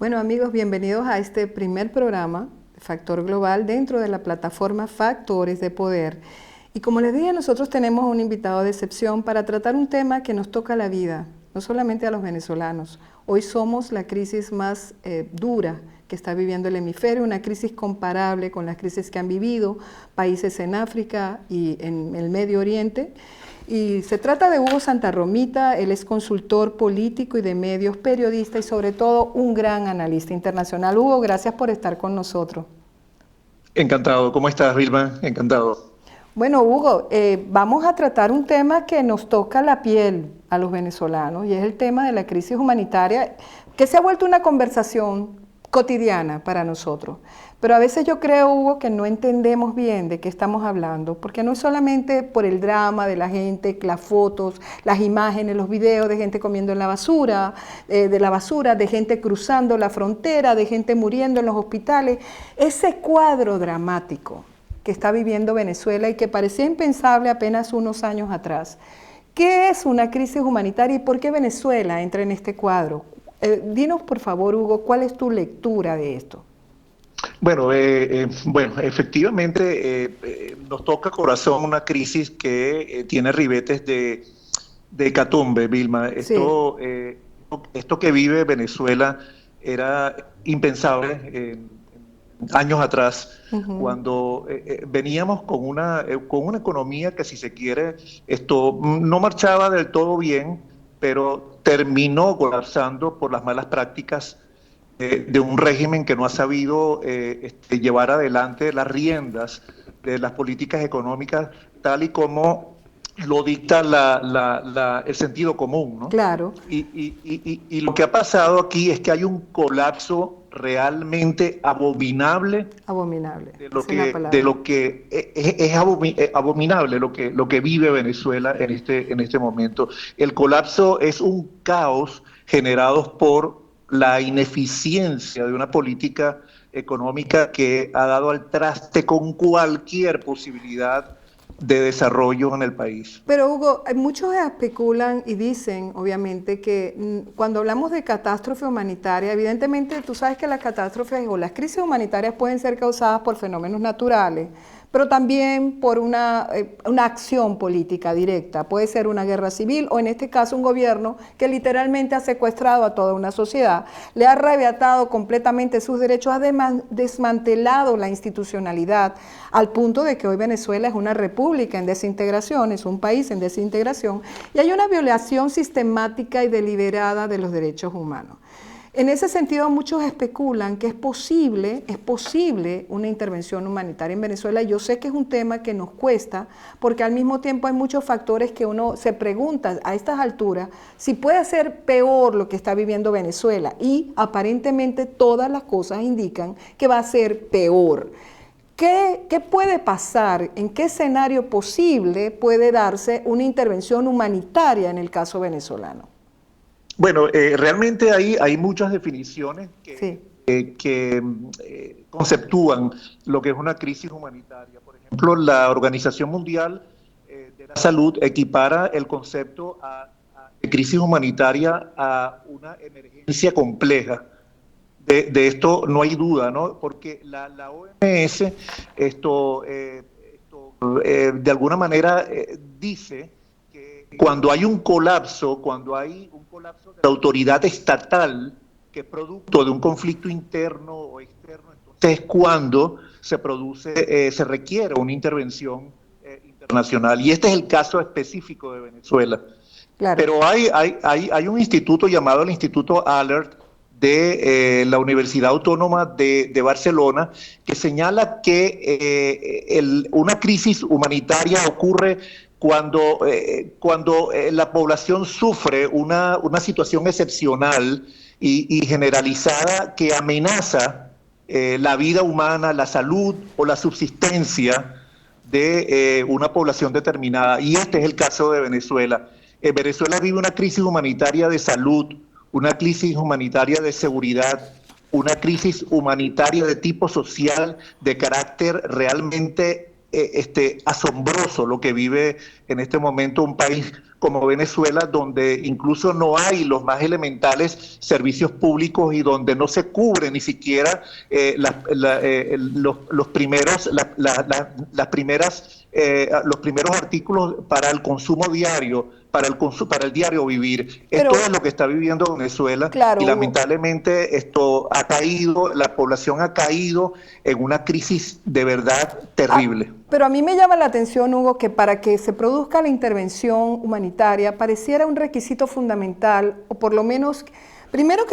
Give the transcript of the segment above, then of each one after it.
Bueno amigos, bienvenidos a este primer programa, Factor Global, dentro de la plataforma Factores de Poder. Y como les dije, nosotros tenemos un invitado de excepción para tratar un tema que nos toca la vida, no solamente a los venezolanos. Hoy somos la crisis más dura que está viviendo el hemisferio, una crisis comparable con las crisis que han vivido países en África y en el Medio Oriente. Y se trata de Hugo Santa Romita. Él es consultor político y de medios, periodista y sobre todo un gran analista internacional. Hugo, gracias por estar con nosotros. Encantado. ¿Cómo estás, Vilma? Encantado. Bueno, Hugo, vamos a tratar un tema que nos toca la piel a los venezolanos y es el tema de la crisis humanitaria, que se ha vuelto una conversación cotidiana para nosotros. Pero a veces yo creo, Hugo, que no entendemos bien de qué estamos hablando, porque no es solamente por el drama de la gente, las fotos, las imágenes, los videos de gente comiendo en la basura, de gente cruzando la frontera, de gente muriendo en los hospitales. Ese cuadro dramático que está viviendo Venezuela y que parecía impensable apenas unos años atrás. ¿Qué es una crisis humanitaria y por qué Venezuela entra en este cuadro? Dinos, por favor, Hugo, ¿cuál es tu lectura de esto? Bueno, efectivamente nos toca corazón una crisis que tiene ribetes de hecatombe, Vilma. Sí. Esto que vive Venezuela era impensable años atrás, cuando veníamos con una economía que, si se quiere, esto no marchaba del todo bien, pero terminó colapsando por las malas prácticas de un régimen que no ha sabido llevar adelante las riendas de las políticas económicas tal y como lo dicta el sentido común, ¿no? Claro. Y lo que ha pasado aquí es que hay un colapso realmente abominable. Abominable. De lo que es abominable lo que vive Venezuela en este momento. El colapso es un caos generado por la ineficiencia de una política económica que ha dado al traste con cualquier posibilidad de desarrollo en el país. Pero Hugo, muchos especulan y dicen, obviamente, que cuando hablamos de catástrofe humanitaria, evidentemente tú sabes que las catástrofes o las crisis humanitarias pueden ser causadas por fenómenos naturales, pero también por una acción política directa. Puede ser una guerra civil o, en este caso, un gobierno que literalmente ha secuestrado a toda una sociedad, le ha arrebatado completamente sus derechos, ha desmantelado la institucionalidad, al punto de que hoy Venezuela es una república en desintegración, es un país en desintegración, y hay una violación sistemática y deliberada de los derechos humanos. En ese sentido, muchos especulan que es posible una intervención humanitaria en Venezuela. Yo sé que es un tema que nos cuesta, porque al mismo tiempo hay muchos factores que uno se pregunta a estas alturas si puede ser peor lo que está viviendo Venezuela, y aparentemente todas las cosas indican que va a ser peor. ¿Qué puede pasar? ¿En qué escenario posible puede darse una intervención humanitaria en el caso venezolano? Bueno, realmente hay muchas definiciones Sí. que conceptúan lo que es una crisis humanitaria. Por ejemplo, la Organización Mundial de la Salud equipara el concepto de crisis humanitaria a una emergencia compleja. De esto no hay duda, ¿no? Porque la OMS de alguna manera dice que cuando hay un colapso de la autoridad estatal, que es producto de un conflicto interno o externo, entonces es cuando se requiere una intervención internacional. Y este es el caso específico de Venezuela. Claro. Pero hay un instituto llamado el Instituto Alert de la Universidad Autónoma de Barcelona, que señala que una crisis humanitaria ocurre cuando la población sufre una situación excepcional y generalizada que amenaza la vida humana, la salud o la subsistencia de una población determinada. Y este es el caso de Venezuela. Venezuela vive una crisis humanitaria de salud, una crisis humanitaria de seguridad, una crisis humanitaria de tipo social de carácter realmente asombroso lo que vive en este momento un país como Venezuela, donde incluso no hay los más elementales servicios públicos y donde no se cubre ni siquiera los primeros artículos para el consumo diario, para el diario vivir. Pero, esto es lo que está viviendo Venezuela, claro, y lamentablemente esto ha caído, la población ha caído en una crisis de verdad terrible. Pero a mí me llama la atención, Hugo, que para que se produzca la intervención humanitaria pareciera un requisito fundamental, o por lo menos, primero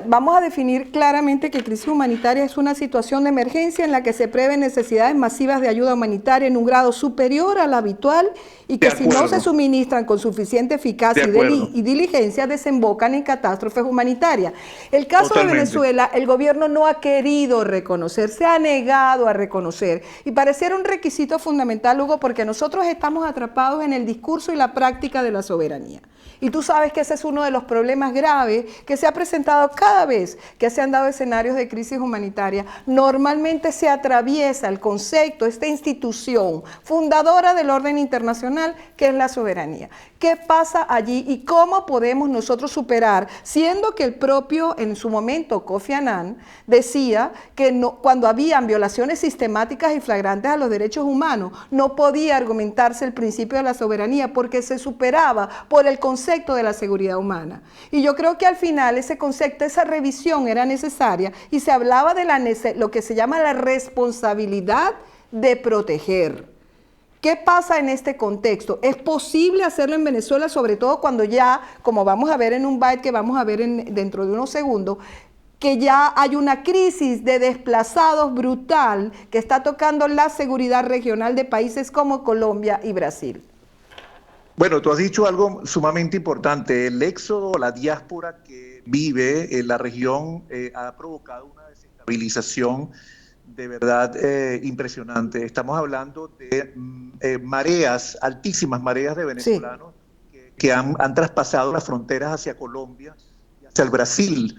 vamos a definir claramente que crisis humanitaria es una situación de emergencia en la que se prevén necesidades masivas de ayuda humanitaria en un grado superior al habitual y que si no se suministran con suficiente eficacia y diligencia desembocan en catástrofes humanitarias. El caso de Venezuela, el gobierno no ha querido reconocer, se ha negado a reconocer, y pareciera un requisito fundamental, Hugo, porque nosotros estamos atrapados en el discurso y la práctica de la soberanía. Y tú sabes que ese es uno de los problemas graves que se ha presentado cada vez que se han dado escenarios de crisis humanitaria. Normalmente se atraviesa el concepto, esta institución fundadora del orden internacional, que es la soberanía. ¿Qué pasa allí y cómo podemos nosotros superar? Siendo que el propio, en su momento, Kofi Annan decía que cuando habían violaciones sistemáticas y flagrantes a los derechos humanos, no podía argumentarse el principio de la soberanía porque se superaba por el concepto de la seguridad humana. Y yo creo que al final ese concepto, esa revisión era necesaria y se hablaba de lo que se llama la responsabilidad de proteger. ¿Qué pasa en este contexto? ¿Es posible hacerlo en Venezuela, sobre todo cuando ya, como vamos a ver en un byte que vamos a ver dentro de unos segundos, que ya hay una crisis de desplazados brutal que está tocando la seguridad regional de países como Colombia y Brasil? Bueno, tú has dicho algo sumamente importante. El éxodo, la diáspora que vive en la región ha provocado una desestabilización de verdad impresionante. Estamos hablando de mareas, altísimas mareas de venezolanos que han traspasado las fronteras hacia Colombia y hacia el Brasil.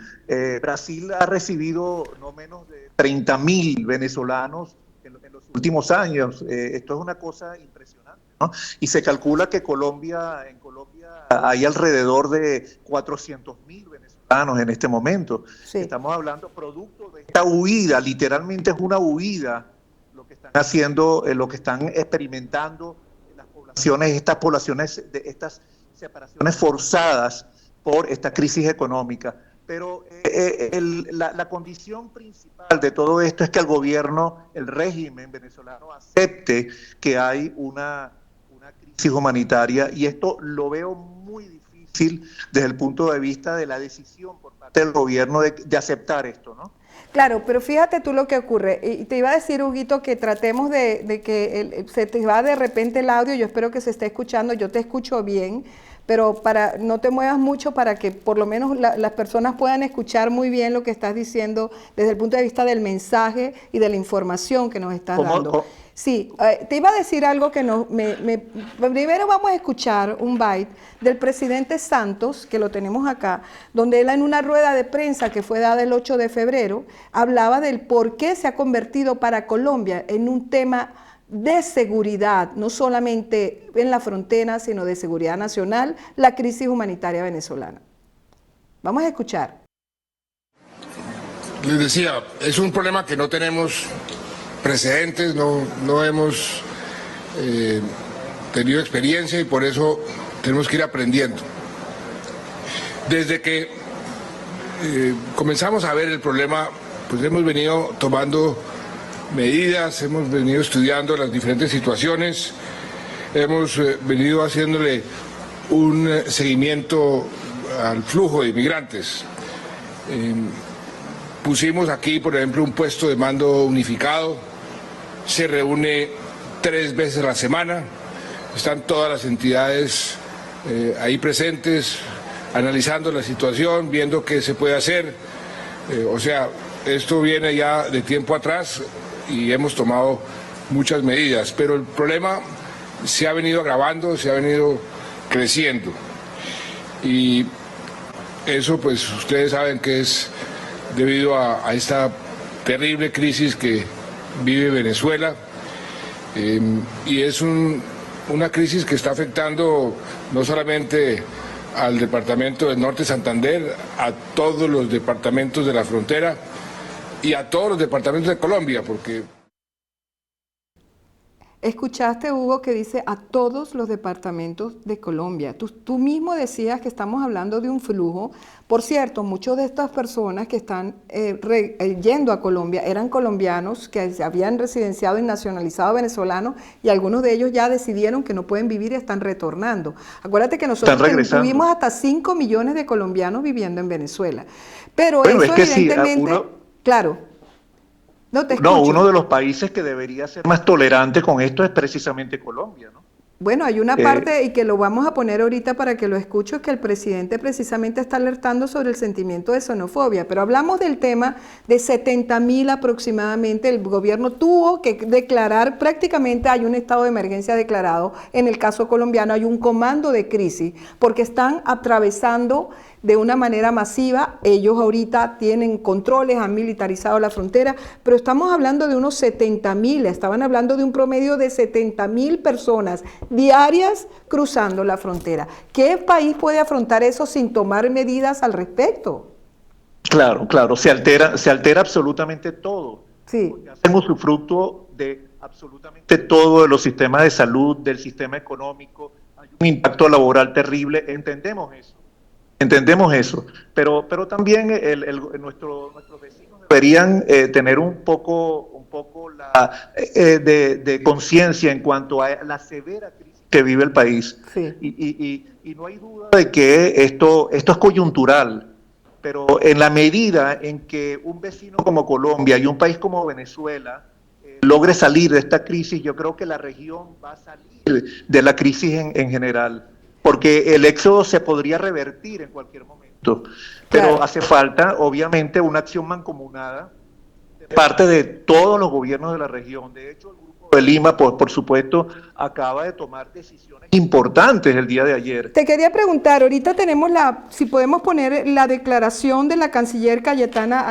Brasil ha recibido no menos de 30.000 venezolanos en los últimos años. Esto es una cosa impresionante, ¿no? Y se calcula que en Colombia hay alrededor de 400.000 venezolanos en este momento. Sí. Estamos hablando producto de esta huida, literalmente es una huida lo que están haciendo, lo que están experimentando las poblaciones, estas separaciones forzadas por esta crisis económica. Pero la condición principal de todo esto es que el gobierno, el régimen venezolano acepte que hay una crisis humanitaria, y esto lo veo muy difícil desde el punto de vista de la decisión por parte del gobierno de aceptar esto, ¿no? Claro, pero fíjate tú lo que ocurre, y te iba a decir, Huguito, que tratemos de que se te va de repente el audio, yo espero que se esté escuchando, yo te escucho bien, pero no te muevas mucho para que por lo menos las personas puedan escuchar muy bien lo que estás diciendo desde el punto de vista del mensaje y de la información que nos estás dando. Sí, te iba a decir algo que primero vamos a escuchar un byte del presidente Santos, que lo tenemos acá, donde él en una rueda de prensa que fue dada el 8 de febrero, hablaba del por qué se ha convertido para Colombia en un tema de seguridad, no solamente en la frontera, sino de seguridad nacional, la crisis humanitaria venezolana. Vamos a escuchar. Les decía, es un problema que no tenemos precedentes, no hemos tenido experiencia y por eso tenemos que ir aprendiendo. Desde que comenzamos a ver el problema, pues hemos venido tomando medidas, hemos venido estudiando las diferentes situaciones, hemos venido haciéndole un seguimiento al flujo de inmigrantes. Pusimos aquí, por ejemplo, un puesto de mando unificado, se reúne 3 veces a la semana, están todas las entidades ahí presentes, analizando la situación, viendo qué se puede hacer. O sea, esto viene ya de tiempo atrás y hemos tomado muchas medidas, pero el problema se ha venido agravando, se ha venido creciendo. Y eso, pues, ustedes saben que es debido a esta terrible crisis que vive Venezuela, Y es una crisis que está afectando no solamente al departamento del Norte Santander, a todos los departamentos de la frontera y a todos los departamentos de Colombia, porque... Escuchaste, Hugo, que dice a todos los departamentos de Colombia. Tú mismo decías que estamos hablando de un flujo. Por cierto, muchas de estas personas que están yendo a Colombia eran colombianos que se habían residenciado y nacionalizado venezolanos, y algunos de ellos ya decidieron que no pueden vivir y están retornando. Acuérdate que nosotros tuvimos hasta 5 millones de colombianos viviendo en Venezuela. Pero bueno, eso es que evidentemente, claro. No, uno de los países que debería ser más tolerante con esto es precisamente Colombia, ¿no? Bueno, hay una parte, y que lo vamos a poner ahorita para que lo escuches, que el presidente precisamente está alertando sobre el sentimiento de xenofobia, pero hablamos del tema de 70.000 aproximadamente. El gobierno tuvo que declarar, prácticamente hay un estado de emergencia declarado. En el caso colombiano hay un comando de crisis, porque están atravesando de una manera masiva. Ellos ahorita tienen controles, han militarizado la frontera, pero estamos hablando de unos 70.000, estaban hablando de un promedio de 70.000 personas diarias cruzando la frontera. ¿Qué país puede afrontar eso sin tomar medidas al respecto? Claro, se altera absolutamente todo. Sí. Hacemos usufructo de absolutamente todo, de los sistemas de salud, del sistema económico, hay un impacto laboral terrible, entendemos eso, pero también nuestros vecinos deberían tener un poco de conciencia en cuanto a la severa crisis que vive el país. Sí. Y no hay duda de que esto es coyuntural, pero en la medida en que un vecino como Colombia y un país como Venezuela logre salir de esta crisis, yo creo que la región va a salir de la crisis en general, porque el éxodo se podría revertir en cualquier momento, pero claro, hace falta obviamente una acción mancomunada de parte de todos los gobiernos de la región. De hecho, el Grupo de Lima, por supuesto, acaba de tomar decisiones importantes el día de ayer. Te quería preguntar, ahorita tenemos si podemos poner la declaración de la canciller Cayetana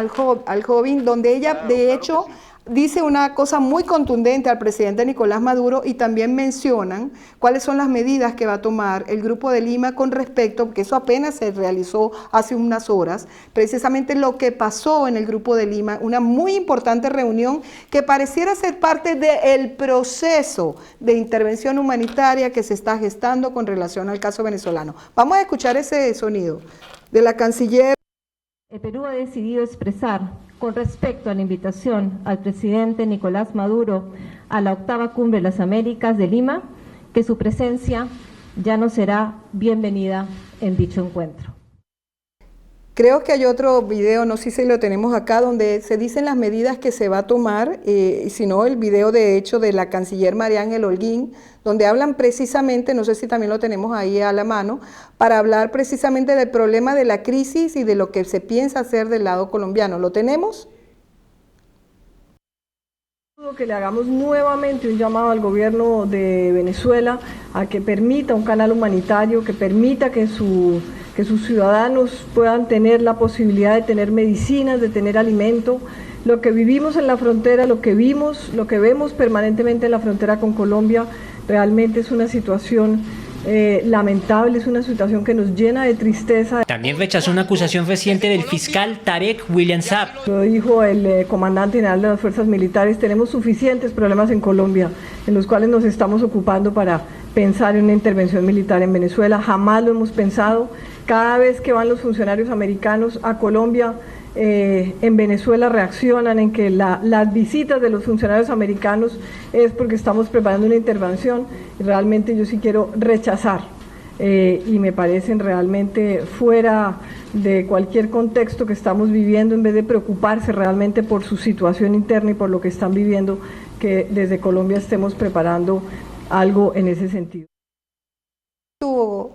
Aljovin, donde ella, claro, de hecho, sí, dice una cosa muy contundente al presidente Nicolás Maduro, y también mencionan cuáles son las medidas que va a tomar el Grupo de Lima con respecto, porque eso apenas se realizó hace unas horas, precisamente lo que pasó en el Grupo de Lima, una muy importante reunión que pareciera ser parte del proceso de intervención humanitaria que se está gestando con relación al caso venezolano. Vamos a escuchar ese sonido de la canciller. El Perú ha decidido expresar con respecto a la invitación al presidente Nicolás Maduro a la 8ª Cumbre de las Américas de Lima, que su presencia ya no será bienvenida en dicho encuentro. Creo que hay otro video, no sé si lo tenemos acá, donde se dicen las medidas que se va a tomar, si no el video de hecho de la canciller María Ángel Holguín, donde hablan precisamente, no sé si también lo tenemos ahí a la mano, para hablar precisamente del problema de la crisis y de lo que se piensa hacer del lado colombiano. ¿Lo tenemos? Que le hagamos nuevamente un llamado al gobierno de Venezuela a que permita un canal humanitario, que permita que sus ciudadanos puedan tener la posibilidad de tener medicinas, de tener alimento. Lo que vivimos en la frontera, lo que vemos permanentemente en la frontera con Colombia, realmente es una situación lamentable, es una situación que nos llena de tristeza. También rechazó una acusación reciente del fiscal Tarek William Saab. Lo dijo el comandante general de las fuerzas militares, tenemos suficientes problemas en Colombia en los cuales nos estamos ocupando para pensar en una intervención militar en Venezuela. Jamás lo hemos pensado. Cada vez que van los funcionarios americanos a Colombia, en Venezuela reaccionan en que las visitas de los funcionarios americanos es porque estamos preparando una intervención. Realmente yo sí quiero rechazar y me parecen realmente fuera de cualquier contexto que estamos viviendo, en vez de preocuparse realmente por su situación interna y por lo que están viviendo, que desde Colombia estemos preparando algo en ese sentido.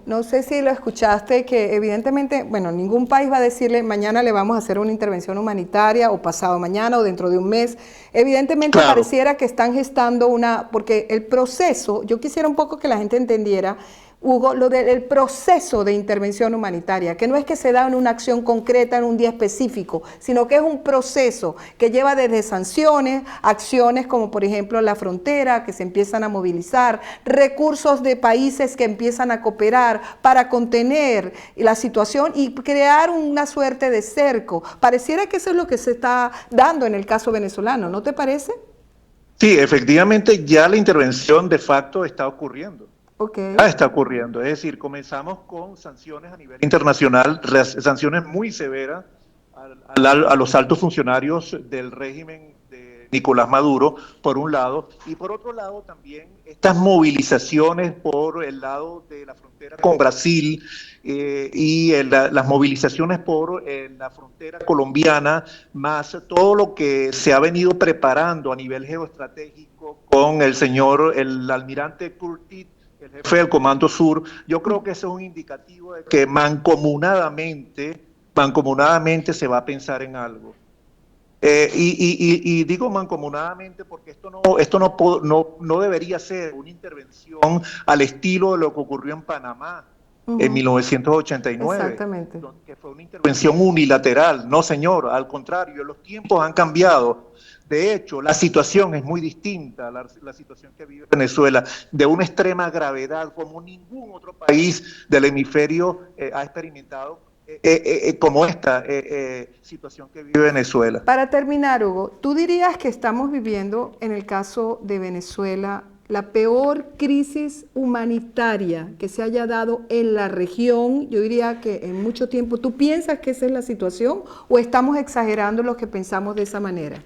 No sé si lo escuchaste, que evidentemente, bueno, ningún país va a decirle mañana le vamos a hacer una intervención humanitaria, o pasado mañana, o dentro de un mes. Evidentemente, claro, pareciera que están gestando porque el proceso, yo quisiera un poco que la gente entendiera, Hugo, lo del proceso de intervención humanitaria, que no es que se da en una acción concreta en un día específico, sino que es un proceso que lleva desde sanciones, acciones como por ejemplo la frontera, que se empiezan a movilizar, recursos de países que empiezan a cooperar para contener la situación y crear una suerte de cerco. Pareciera que eso es lo que se está dando en el caso venezolano, ¿no te parece? Sí, efectivamente ya la intervención de facto está ocurriendo. Okay. Ya está ocurriendo, es decir, comenzamos con sanciones a nivel internacional, sanciones muy severas a los altos funcionarios del régimen de Nicolás Maduro, por un lado, y por otro lado también estas movilizaciones por el lado de la frontera con Brasil las movilizaciones por la frontera colombiana, más todo lo que se ha venido preparando a nivel geoestratégico con el almirante Curtis, el jefe del Comando Sur. Yo creo que eso es un indicativo de que mancomunadamente se va a pensar en algo. Y digo mancomunadamente porque esto no debería ser una intervención al estilo de lo que ocurrió en Panamá en 1989. Exactamente. Que fue una intervención unilateral. No, señor, al contrario, los tiempos han cambiado. De hecho, la situación es muy distinta, la situación que vive Venezuela, de una extrema gravedad, como ningún otro país del hemisferio ha experimentado, como esta situación que vive Venezuela. Para terminar, Hugo, ¿tú dirías que estamos viviendo, en el caso de Venezuela, la peor crisis humanitaria que se haya dado en la región? Yo diría que en mucho tiempo. ¿Tú piensas que esa es la situación o estamos exagerando lo que pensamos de esa manera?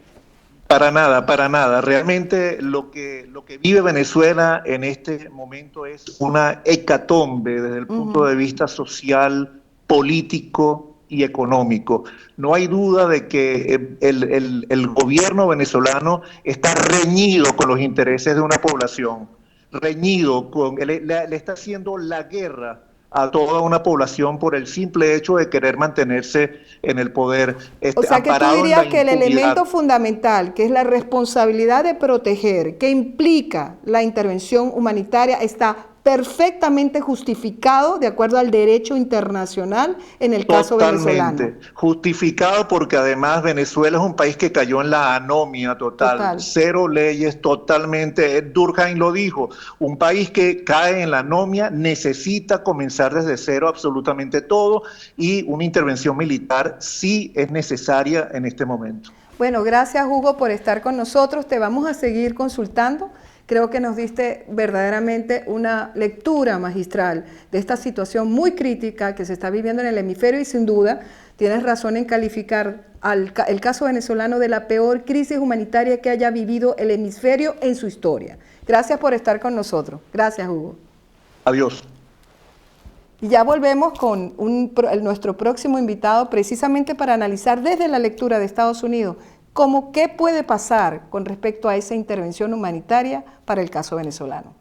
Para nada, para nada. Realmente lo que vive Venezuela en este momento es una hecatombe desde el punto de vista social, político y económico. No hay duda de que el gobierno venezolano está reñido con los intereses de una población, le está haciendo la guerra a toda una población por el simple hecho de querer mantenerse en el poder. O sea que tú dirías que el elemento fundamental, que es la responsabilidad de proteger, que implica la intervención humanitaria, está perfectamente justificado de acuerdo al derecho internacional en el caso venezolano. Totalmente justificado, porque además Venezuela es un país que cayó en la anomia total. Cero leyes, totalmente. Durkheim lo dijo, un país que cae en la anomia necesita comenzar desde cero absolutamente todo, y una intervención militar sí es necesaria en este momento. Bueno, gracias Hugo por estar con nosotros, te vamos a seguir consultando. Creo que nos diste verdaderamente una lectura magistral de esta situación muy crítica que se está viviendo en el hemisferio, y sin duda tienes razón en calificar el caso venezolano de la peor crisis humanitaria que haya vivido el hemisferio en su historia. Gracias por estar con nosotros. Gracias, Hugo. Adiós. Y ya volvemos con nuestro próximo invitado, precisamente para analizar desde la lectura de Estados Unidos qué puede pasar con respecto a esa intervención humanitaria para el caso venezolano.